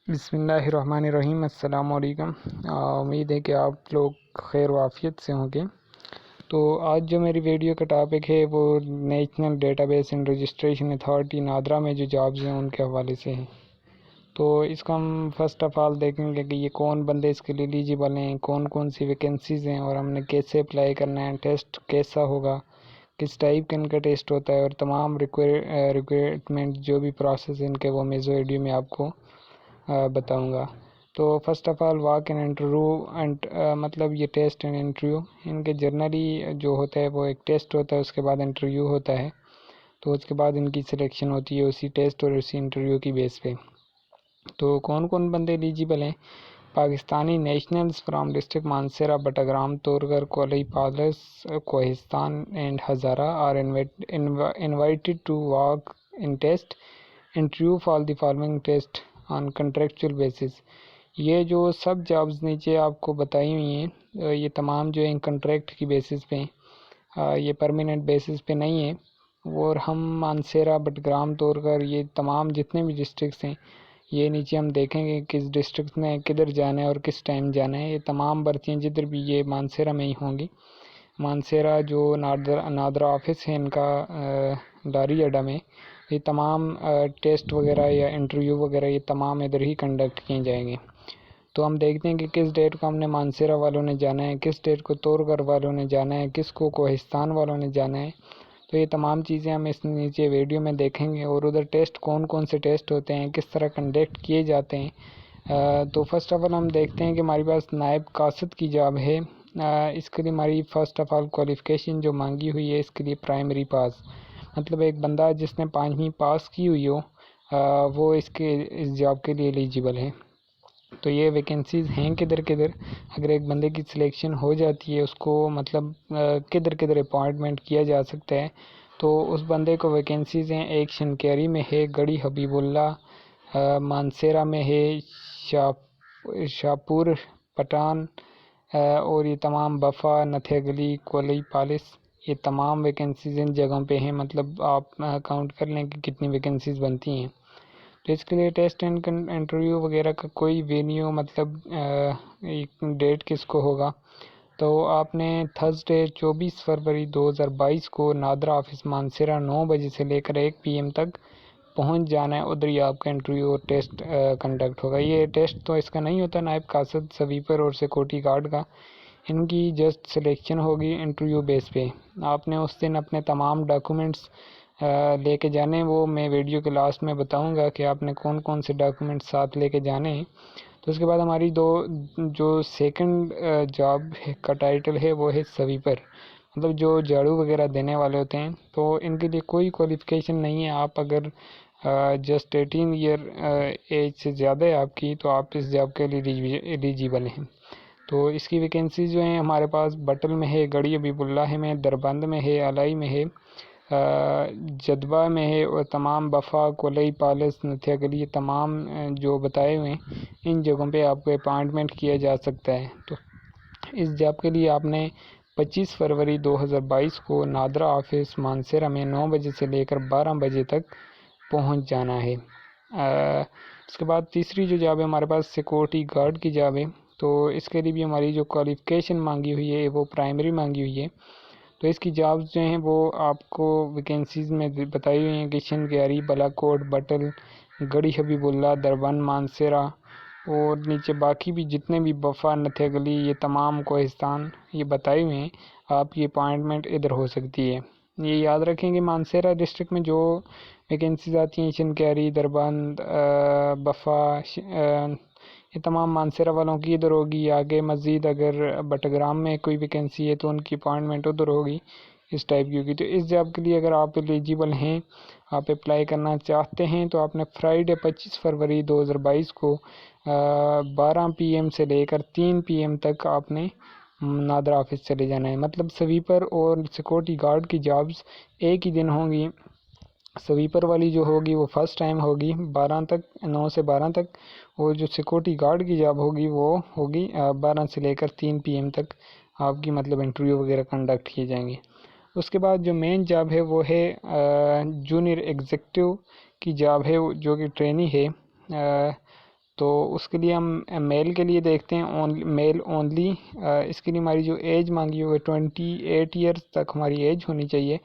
بسم اللہ الرحمن الرحیم۔ السلام علیکم۔ امید ہے کہ آپ لوگ خیر و عافیت سے ہوں گے۔ تو آج جو میری ویڈیو کا ٹاپک ہے وہ national data base and registration authority NADRA میں جو جابز ہیں ان کے حوالے سے ہیں۔ تو اس کا ہم فرسٹ آف آل دیکھیں گے کہ یہ کون بندے اس کے لیے ایلیجیبل ہیں، کون کون سی ویکنسیز ہیں، اور ہم نے کیسے اپلائی کرنا ہے، ٹیسٹ کیسا ہوگا، کس ٹائپ کا ان کا ٹیسٹ ہوتا ہے، اور تمام ریکوائرمنٹ جو بھی پروسیس ان کے وہ میں اس ویڈیو میں آپ کو بتاؤں گا۔ تو first of all walk and interview, مطلب یہ ٹیسٹ اینڈ انٹرویو ان کے جرنلی جو ہوتا ہے وہ ایک ٹیسٹ ہوتا ہے، اس کے بعد انٹرویو ہوتا ہے، تو اس کے بعد ان کی سلیکشن ہوتی ہے اسی ٹیسٹ اور اسی انٹرویو کی بیس پہ۔ تو کون کون بندے ایلیجیبل ہیں؟ Pakistani nationals from district Mansehra, Battagram, Torghar, Kolai Palas, Kohistan and Hazara are invited to walk in test interview for the following test on contractual basis۔ یہ جو سب جابز نیچے آپ کو بتائی ہوئی ہیں یہ تمام جو ہیں کنٹریکٹ کی بیسس پہ ہیں، یہ پرماننٹ بیسس پہ نہیں ہیں۔ اور ہم مانسیرہ، بٹگرام، تورگر، یہ تمام جتنے بھی ڈسٹرکٹس ہیں یہ نیچے ہم دیکھیں گے کس ڈسٹرکٹ میں کدھر جانا ہے اور کس ٹائم جانا ہے۔ یہ تمام بھرتیاں جدھر بھی یہ مانسیرہ میں ہی ہوں گی۔ مانسیرہ جو نادرا آفس ہے ان کا ڈاری اڈا میں، یہ تمام ٹیسٹ وغیرہ یا انٹرویو وغیرہ یہ تمام ادھر ہی کنڈکٹ کیے جائیں گے۔ تو ہم دیکھتے ہیں کہ کس ڈیٹ کو ہم نے مانسیرہ والوں نے جانا ہے، کس ڈیٹ کو تورگر والوں نے جانا ہے، کس کو کوہستان والوں نے جانا ہے۔ تو یہ تمام چیزیں ہم اس نیچے ویڈیو میں دیکھیں گے، اور ادھر ٹیسٹ کون کون سے ٹیسٹ ہوتے ہیں، کس طرح کنڈکٹ کیے جاتے ہیں۔ تو فرسٹ آف آل ہم دیکھتے ہیں کہ ہمارے پاس نائب قاصد کی جاب ہے۔ اس کے لیے ہماری فرسٹ آف آل کوالیفیکیشن جو مانگی ہوئی ہے اس کے لیے پرائمری پاس، مطلب ایک بندہ جس نے 5ویں پاس کی ہوئی ہو وہ اس جاب کے لیے ایلیجیبل ہے۔ تو یہ ویکنسیز ہیں کدھر کدھر، اگر ایک بندے کی سلیکشن ہو جاتی ہے اس کو مطلب کدھر کدھر اپوائنٹمنٹ کیا جا سکتا ہے، تو اس بندے کو ویکنسیز ہیں۔ ایک شنکیری میں ہے، گڑھی حبیب اللہ، مانسیرہ میں ہے، شاپور پٹان، اور یہ تمام بفا، نتھیا گلی، کولی پالس، یہ تمام ویکنسیز ان جگہوں پہ ہیں۔ مطلب آپ کاؤنٹ کر لیں کہ کتنی ویکنسیز بنتی ہیں۔ تو اس کے لیے ٹیسٹ اینڈ انٹرویو وغیرہ کا کوئی وینیو مطلب ڈیٹ کس کو ہوگا، تو آپ نے تھرسڈے 24 فروری 2022 کو نادرا آفس مانسیرہ 9 بجے سے لے کر 1 PM تک پہنچ جانا ہے، ادھر ہی آپ کا انٹرویو اور ٹیسٹ کنڈکٹ ہوگا۔ یہ ٹیسٹ تو اس کا نہیں ہوتا نائب قاصد، سویپر اور سیکورٹی گارڈ کا، ان کی جسٹ سلیکشن ہوگی انٹرویو بیس پہ۔ آپ نے اس دن اپنے تمام ڈاکومنٹس لے کے جانے، وہ میں ویڈیو کے لاسٹ میں بتاؤں گا کہ آپ نے کون کون سے ڈاکومنٹس ساتھ لے کے جانے ہیں۔ تو اس کے بعد ہماری جو سیکنڈ جاب کا ٹائٹل ہے وہ ہے سویپر، مطلب جو جھاڑو وغیرہ دینے والے ہوتے ہیں۔ تو ان کے لیے کوئی کوالیفیکیشن نہیں ہے، آپ اگر جسٹ 18 ایئر ایج سے زیادہ ہے آپ کی تو آپ اس جاب کے لیے ایلیجیبل ہیں۔ تو اس کی ویکنسیز جو ہیں ہمارے پاس بٹل میں ہے، گڑھی حبیب اللہ میں، دربند میں ہے، الائی میں ہے، جدبہ میں ہے، اور تمام بفا، کولی پالس، نتھیا گلی، یہ تمام جو بتائے ہوئے ہیں ان جگہوں پہ آپ کو اپائنٹمنٹ کیا جا سکتا ہے۔ تو اس جاب کے لیے آپ نے 25 فروری 2022 کو نادرا آفس مانسیرہ میں 9 بجے سے لے کر 12 بجے تک پہنچ جانا ہے۔ اس کے بعد تیسری جو جاب ہے ہمارے پاس سیکورٹی گارڈ کی جاب ہے۔ تو اس کے لیے بھی ہماری جو کوالیفیکیشن مانگی ہوئی ہے وہ پرائمری مانگی ہوئی ہے۔ تو اس کی جابز جو ہیں وہ آپ کو ویکنسیز میں بتائی ہوئی ہیں کہ شنکیری، بالاکوٹ، بٹل، گڑھی حبیب اللہ، دربند، مانسیرہ، اور نیچے باقی بھی جتنے بھی بفا، نتھیا گلی، یہ تمام کوہستان یہ بتائے ہوئے ہیں، آپ کی اپائنٹمنٹ ادھر ہو سکتی ہے۔ یہ یاد رکھیں کہ مانسیرہ ڈسٹرکٹ میں جو ویکنسیز آتی ہیں شنکیری، دربند، بفا، یہ تمام مانسیرہ والوں کی ادھر ہوگی۔ آگے مزید اگر بٹگرام میں کوئی ویکنسی ہے تو ان کی اپائنٹمنٹ ادھر ہوگی، اس ٹائپ کی ہوگی۔ تو اس جاب کے لیے اگر آپ ایلیجیبل ہیں، آپ اپلائی کرنا چاہتے ہیں، تو آپ نے فرائیڈے 25 فروری 2022 کو 12 PM سے لے کر 3 PM تک آپ نے نادرا آفس چلے جانا ہے۔ مطلب سویپر اور سیکورٹی گارڈ کی جابز ایک ہی دن ہوں گی۔ سویپر والی جو ہوگی وہ فرسٹ ٹائم ہوگی 9 سے 12 تک، اور جو سیکورٹی گارڈ کی جاب ہوگی وہ ہوگی 12 سے لے کر 3 PM تک آپ کی مطلب انٹرویو وغیرہ کنڈکٹ کیے جائیں گے۔ اس کے بعد جو مین جاب ہے وہ ہے جونیئر ایگزیکٹو کی جاب ہے جو کہ ٹرینی ہے۔ تو اس کے لیے ہم میل کے لیے دیکھتے ہیں، میل اونلی۔ اس کے لیے ہماری جو ایج مانگی ہوئی ہے 28 ایئرس تک ہماری ایج ہونی چاہیے۔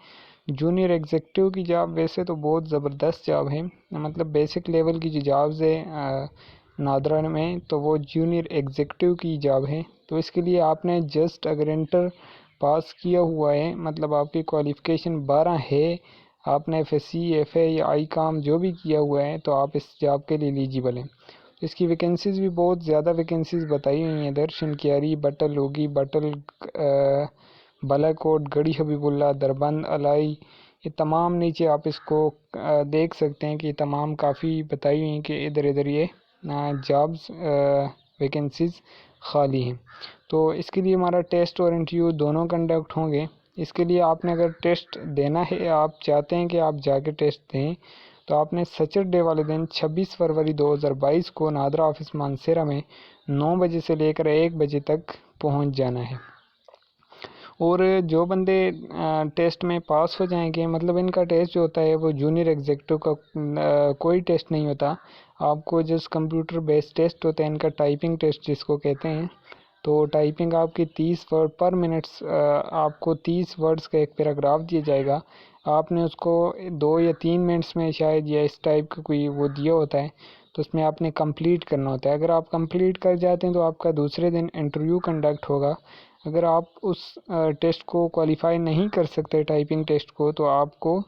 جونیئر ایگزیکٹو کی جاب ویسے تو بہت زبردست جاب ہے، مطلب بیسک لیول کی جو جابز ہے نادرا میں، تو وہ جونیئر ایگزیکٹو کی جاب ہے۔ تو اس کے لیے آپ نے جسٹ اگر انٹر پاس کیا ہوا ہے، مطلب آپ کی کوالیفیکیشن 12 ہے، آپ نے F S C, F A یا آئی کام جو بھی کیا ہوا ہے، تو آپ اس جاب کے لیے ایلیجیبل ہیں۔ اس کی ویکنسیز بھی بہت زیادہ ویکنسیز بتائی ہوئی ہیں ادھر، شنکیاری، بٹل ہوگی، بٹل، بالاکوٹ، گڑھی حبیب اللہ، دربند، الائی، یہ تمام نیچے آپ اس کو دیکھ سکتے ہیں کہ یہ تمام کافی بتائی ہوئی ہیں کہ ادھر ادھر یہ جابز ویکنسیز خالی ہیں۔ تو اس کے لیے ہمارا ٹیسٹ اور انٹرویو دونوں کنڈکٹ ہوں گے۔ اس کے لیے آپ نے اگر ٹیسٹ دینا ہے، آپ چاہتے ہیں کہ آپ جا کے ٹیسٹ دیں، تو آپ نے سیٹرڈے والے دن 26 فروری 2022 کو نادرا آفس مانسیرا میں 9 بجے سے لے کر 1 بجے تک پہنچ جانا ہے۔ اور جو بندے ٹیسٹ میں پاس ہو جائیں گے، مطلب ان کا ٹیسٹ جو ہوتا ہے وہ جونیئر ایگزیکٹو کا کوئی ٹیسٹ نہیں ہوتا، آپ کو جس کمپیوٹر بیس ٹیسٹ ہوتا ہے ان کا، ٹائپنگ ٹیسٹ جس کو کہتے ہیں۔ تو ٹائپنگ آپ کی 30 ورڈ پر منٹس، آپ کو 30 ورڈز کا ایک پیراگراف دیا جائے گا، آپ نے اس کو 2 یا 3 منٹس میں شاید یا اس ٹائپ کا کوئی وہ دیا ہوتا ہے، تو اس میں آپ نے کمپلیٹ کرنا ہوتا ہے۔ اگر آپ کمپلیٹ کر جاتے ہیں تو آپ کا دوسرے دن انٹرویو کنڈکٹ ہوگا۔ اگر آپ اس ٹیسٹ کو کوالیفائی نہیں کر سکتے ٹائپنگ ٹیسٹ کو، تو آپ کو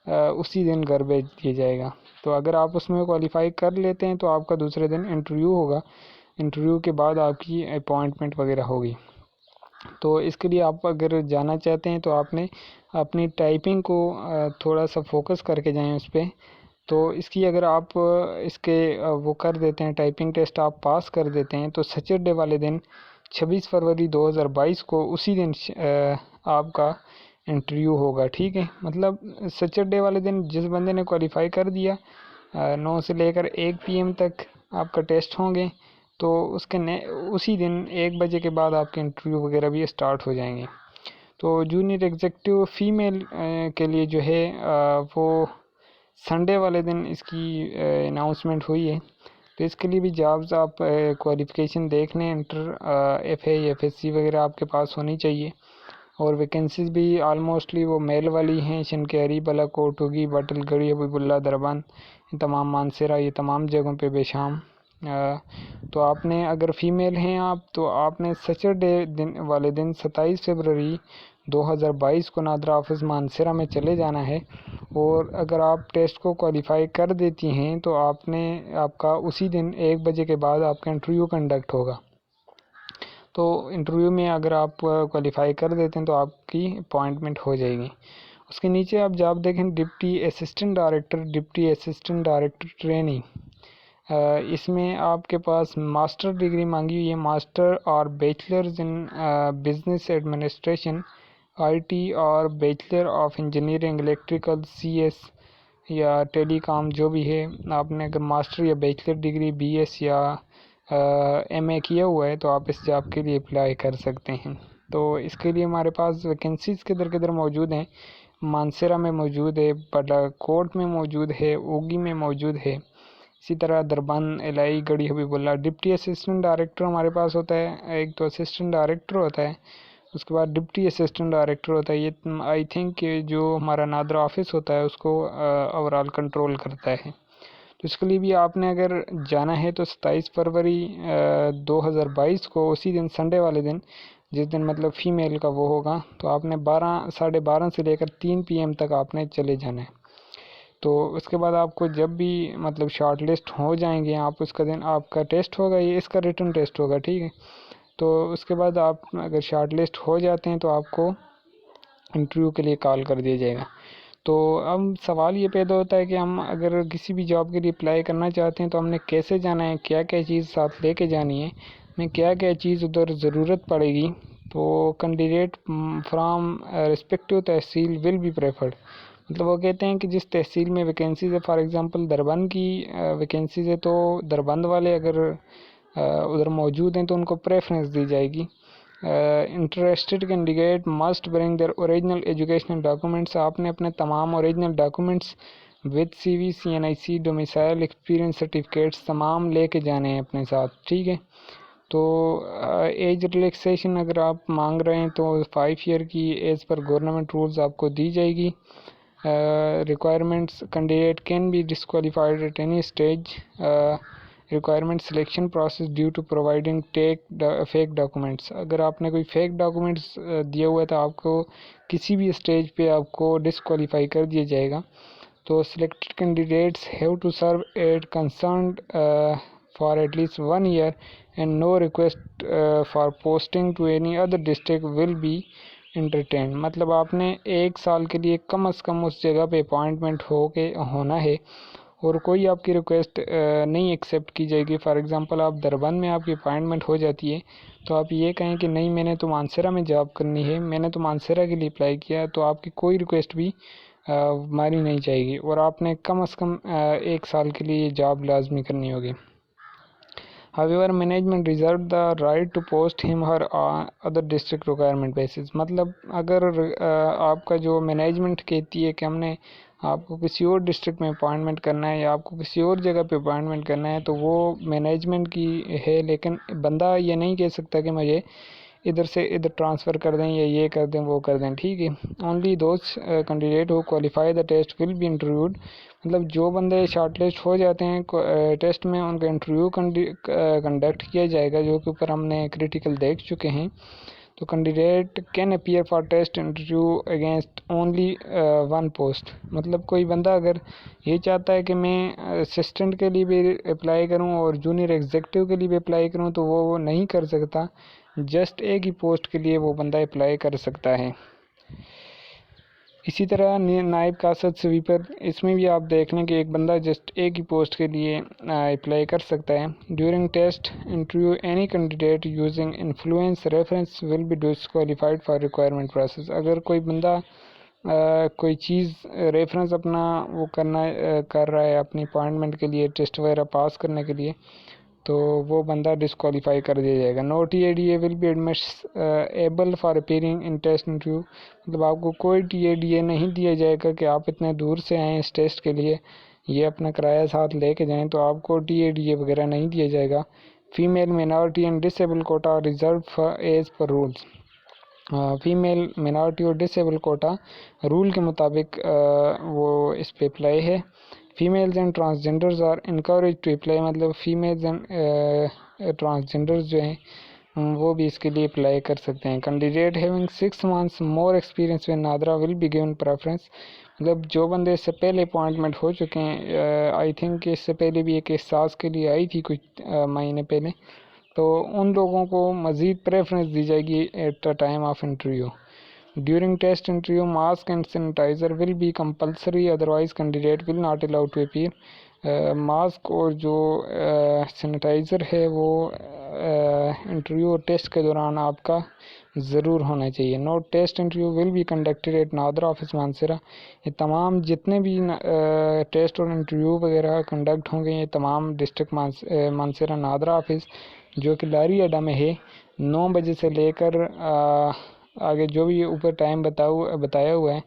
اسی دن گھر بھیج دیا جائے گا۔ تو اگر آپ اس میں کوالیفائی کر لیتے ہیں تو آپ کا دوسرے دن انٹرویو ہوگا، انٹرویو کے بعد آپ کی اپوائنٹمنٹ وغیرہ ہوگی۔ تو اس کے لیے آپ اگر جانا چاہتے ہیں تو آپ نے اپنی ٹائپنگ کو تھوڑا سا فوکس کر کے جائیں اس پہ۔ تو اس کی اگر آپ اس کے وہ کر دیتے ہیں، ٹائپنگ ٹیسٹ آپ پاس کر دیتے ہیں، تو سیٹرڈے والے دن 26 فروری 2022 کو اسی دن آپ کا انٹرویو ہوگا، ٹھیک ہے۔ مطلب سیٹرڈے والے دن جس بندے نے کوالیفائی کر دیا، 9 سے لے کر 1 PM تک آپ کا ٹیسٹ ہوں گے، تو اس کے اسی دن 1 بجے کے بعد آپ کے انٹرویو وغیرہ بھی اسٹارٹ ہو جائیں گے۔ تو جونیئر ایگزیکٹو فیمیل کے لیے جو ہے وہ سنڈے والے دن اس کی اناؤنسمنٹ ہوئی ہے۔ تو اس کے لیے بھی جابز آپ کوالیفیکیشن دیکھ لیں، انٹر، ایف اے یا ایف ایس سی وغیرہ آپ کے پاس ہونی چاہیے، اور ویکنسیز بھی آلموسٹلی وہ میل والی ہیں، شنکیری، بالاکوٹ ہوگی، بٹل، گڑھی حبیب اللہ، دربند، یہ تمام مانسیرا، یہ تمام جگہوں پہ بے شام۔ تو آپ نے اگر فیمیل ہیں آپ، تو آپ نے سیٹرڈے والے دن 27 فروری 2022 کو نادرا آفس مانسیرا میں چلے جانا ہے، اور اگر آپ ٹیسٹ کو کوالیفائی کر دیتی ہیں تو آپ کا اسی دن 1 بجے کے بعد آپ کا انٹرویو کنڈکٹ ہوگا۔ تو انٹرویو میں اگر آپ کوالیفائی کر دیتے ہیں تو آپ کی اپوائنٹمنٹ ہو جائے گی۔ اس کے نیچے آپ جاب دیکھیں، deputy assistant director, deputy assistant director training. اس میں آپ کے پاس ماسٹر ڈگری مانگی ہوئی ہے، ماسٹر اور bachelors in business administration, I T, اور bachelor of engineering electrical, C S یا ٹیلی کام جو بھی ہے، آپ نے اگر ماسٹر یا بیچلر ڈگری بی ایس یا ایم اے کیا ہوا ہے تو آپ اس جاب کے لیے اپلائی کر سکتے ہیں۔ تو اس کے لیے ہمارے پاس ویکنسیز کدھر کدھر موجود ہیں، مانسیرا میں موجود ہے، بالاکوٹ میں موجود ہے، اوگی میں موجود ہے، اسی طرح دربند، الائی، گڑھی حبیب اللہ۔ ڈپٹی اسسٹنٹ ڈائریکٹر ہمارے پاس ہوتا ہے، ایک تو اسسٹنٹ ڈائریکٹر ہوتا ہے، اس کے بعد ڈپٹی اسسٹنٹ ڈائریکٹر ہوتا ہے، یہ آئی تھنک کہ جو ہمارا نادرا آفس ہوتا ہے اس کو اوورال کنٹرول کرتا ہے۔ تو اس کے لیے بھی آپ نے اگر جانا ہے تو 27 فروری 2022 کو اسی دن سنڈے والے دن، جس دن مطلب فیمیل کا وہ ہوگا، تو آپ نے 12:30 سے لے کر 3 PM تک آپ نے چلے جانا ہے۔ تو اس کے بعد آپ کو جب بھی مطلب شارٹ لسٹ ہو جائیں گے آپ، اس کا دن آپ کا ٹیسٹ ہوگا، یہ اس کا ریٹن ٹیسٹ ہوگا، ٹھیک ہے۔ تو اس کے بعد آپ اگر شارٹ لسٹ ہو جاتے ہیں تو آپ کو انٹرویو کے لیے کال کر دیا جائے گا۔ تو اب سوال یہ پیدا ہوتا ہے کہ ہم اگر کسی بھی جاب کے لیے اپلائی کرنا چاہتے ہیں تو ہم نے کیسے جانا ہے، کیا کیا چیز ساتھ لے کے جانی ہے، ہمیں کیا کیا چیز ادھر ضرورت پڑے گی۔ تو candidate from respective tehsil will be preferred, مطلب وہ کہتے ہیں کہ جس تحصیل میں ویکنسیز ہے، فار ایگزامپل دربند کی ویکنسیز ہے تو دربند والے اگر ادھر موجود ہیں تو ان کو پریفرنس دی جائے گی۔ Interested candidate must bring their original educational documents, آپ نے اپنے تمام original documents with C V CNIC domicile experience certificates تمام لے کے جانے ہیں اپنے ساتھ. ٹھیک ہے. تو ایج ریلیکسیشن اگر آپ مانگ رہے ہیں تو 5 ایئر کی ایز پر گورنمنٹ رولز آپ کو دی جائے گی. Requirements candidate can be disqualified at any stage. Requirement selection process due to providing fake documents. اگر آپ نے کوئی فیک ڈاکومنٹس دیا ہوا ہے تو آپ کو کسی بھی اسٹیج پہ آپ کو ڈسکوالیفائی کر دیا جائے گا. تو selected candidates have to serve at concerned for at least 1 year and no request for posting to any other district will be entertained. مطلب آپ نے 1 سال کے لیے کم از کم اس جگہ پہ اپوائنٹمنٹ ہونا ہے اور کوئی آپ کی ریکویسٹ نہیں ایکسیپٹ کی جائے گی. فار ایگزامپل آپ دربند میں آپ کی اپوائنٹمنٹ ہو جاتی ہے تو آپ یہ کہیں کہ نہیں میں نے تو مانسیرا میں جاب کرنی ہے, میں نے تو مانسیرا کے لیے اپلائی کیا, تو آپ کی کوئی ریکویسٹ بھی مانی نہیں جائے گی اور آپ نے کم از کم 1 سال کے لیے یہ جاب لازمی کرنی ہوگی. However, management reserved the right to post him or other district requirement basis. مطلب اگر آپ کا جو مینجمنٹ کہتی ہے کہ ہم نے آپ کو کسی اور ڈسٹرکٹ میں اپوائنٹمنٹ کرنا ہے یا آپ کو کسی اور جگہ پہ اپوائنٹمنٹ کرنا ہے تو وہ مینجمنٹ کی ہے, لیکن بندہ یہ نہیں کہہ سکتا کہ مجھے ادھر سے ادھر ٹرانسفر کر دیں یا یہ کر دیں وہ کر دیں. ٹھیک ہے. Only those candidate who qualify the test will be interviewed. مطلب جو بندے شارٹ لسٹ ہو جاتے ہیں ٹیسٹ میں ان کا انٹرویو کنڈکٹ کیا جائے گا, جو کہ اوپر ہم نے کریٹیکل دیکھ چکے ہیں. تو candidate can appear for test interview against only 1 post. مطلب کوئی بندہ اگر یہ چاہتا ہے کہ میں اسسٹنٹ کے لیے بھی اپلائی کروں اور جونیئر ایگزیکٹو کے لیے بھی اپلائی کروں تو وہ نہیں کر سکتا, جسٹ ایک ہی پوسٹ کے لیے وہ بندہ اپلائی کر سکتا ہے. اسی طرح نائب قاصد سویپر, اس میں بھی آپ دیکھ لیں کہ ایک بندہ جسٹ ایک ہی پوسٹ کے لیے اپلائی کر سکتا ہے. During test interview any candidate using influence reference will be disqualified for requirement process. اگر کوئی بندہ کوئی چیز ریفرنس اپنا وہ کر رہا ہے اپنی اپوائنٹمنٹ کے لیے ٹیسٹ وغیرہ پاس کرنے کے لیے تو وہ بندہ ڈسکوالیفائی کر دیا جائے گا. No TADA will be able for appearing in test interview. مطلب آپ کو کوئی TADA نہیں دیا جائے گا کہ آپ اتنے دور سے آئیں اس ٹیسٹ کے لیے, یہ اپنا کرایہ ساتھ لے کے جائیں, تو آپ کو TADA وغیرہ نہیں دیا جائے گا. Female minority and disable quota reserve as per rules. Female minority اور ڈسیبل کوٹا رول کے مطابق وہ اس پہ اپلائی ہے. Females and transgenders are encourage to apply. مطلب فیمیلز اینڈ ٹرانسجینڈرز جو ہیں وہ بھی اس کے لیے اپلائی کر سکتے ہیں. Candidate having 6 months more experience with NADRA will be given preference. مطلب جو بندے اس سے پہلے اپوائنٹمنٹ ہو چکے ہیں, آئی تھنک کہ اس سے پہلے بھی ایک احساس کے لیے آئی تھی کچھ مہینے پہلے, تو ان لوگوں کو مزید پریفرنس دی جائے گی at the time of interview. During test interview, mask and sanitizer will be compulsory, otherwise candidate will not allow to appear. Mask اور جو سینیٹائزر ہے وہ انٹرویو اور ٹیسٹ کے دوران آپ کا ضرور ہونا چاہیے. No test interview will be conducted at NADRA office Mansehra. یہ تمام جتنے بھی ٹیسٹ اور انٹرویو وغیرہ کنڈکٹ ہوں گے یہ تمام ڈسٹرکٹ مانسیرا نادرا آفس جو کہ لاری اڈا میں ہے 9 بجے سے لے کر آگے جو بھی اوپر ٹائم بتایا ہوا ہے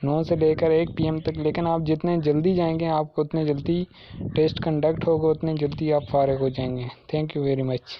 9 سے لے کر 1 PM تک. لیکن آپ جتنے جلدی جائیں گے آپ کو اتنے جلدی ٹیسٹ کنڈکٹ ہوگا, اتنے جلدی آپ فارغ ہو جائیں گے. Thank you very much.